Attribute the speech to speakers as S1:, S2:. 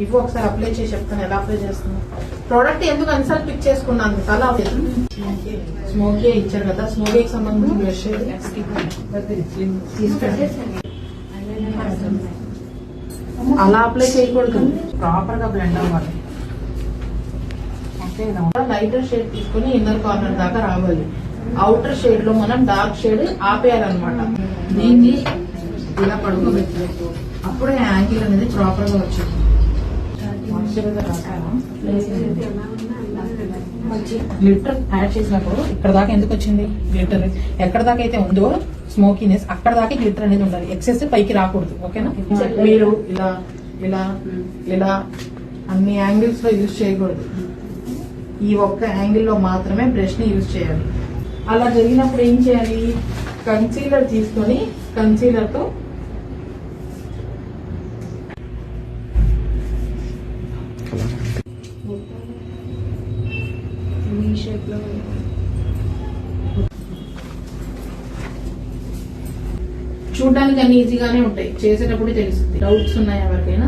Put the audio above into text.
S1: ఇవి ఒకసారి అప్లై చేసి చెప్తాను ఎలా అప్లై చేస్తున్నాను. ప్రోడక్ట్ ఎందుకు అన్నిసార్లు పిక్ చేసుకున్నాను అలా స్మోకీ ఇచ్చారు కదా, స్మోకీకి సంబంధించి బ్రష్ అలా అప్లై చేయకూడదు, ప్రాపర్ గా బ్లెండ్ అవ్వాలి. లైటర్ షేడ్ తీసుకుని ఇన్నర్ కార్నర్ దాకా రావాలి. అవుటర్ షేడ్ లో మనం డార్క్ షేడ్ ఆపేయాలన్నమాట. దీన్ని ఇలా పడుకోబెట్టలేదు, అప్పుడే యాంగిల్ అనేది ప్రాపర్ గా వచ్చింది. గ్లిటర్ యాడ్ చేసినప్పుడు ఇక్కడ దాకా ఎందుకు వచ్చింది గ్లిటర్? ఎక్కడ దాకా అయితే ఉందో స్మోకీనెస్ అక్కడ దాకా గ్లిటర్ అనేది ఉండాలి, ఎక్సెస్ పైకి రాకూడదు. ఓకేనా? మీరు ఇలా ఇలా ఇలా అన్ని యాంగిల్స్ లో యూజ్ చేయకూడదు, ఈ ఒక్క యాంగిల్ లో మాత్రమే బ్రష్ ని యూజ్ చేయాలి. అలా జరిగినప్పుడు ఏం చేయాలి? కన్సీలర్ తీసుకొని కన్సీలర్ తో చూడడానికి అన్ని ఈజీగానే ఉంటాయి, చేసేటప్పుడు తెలుస్తుంది. డౌట్స్ ఉన్నాయా ఎవరికైనా?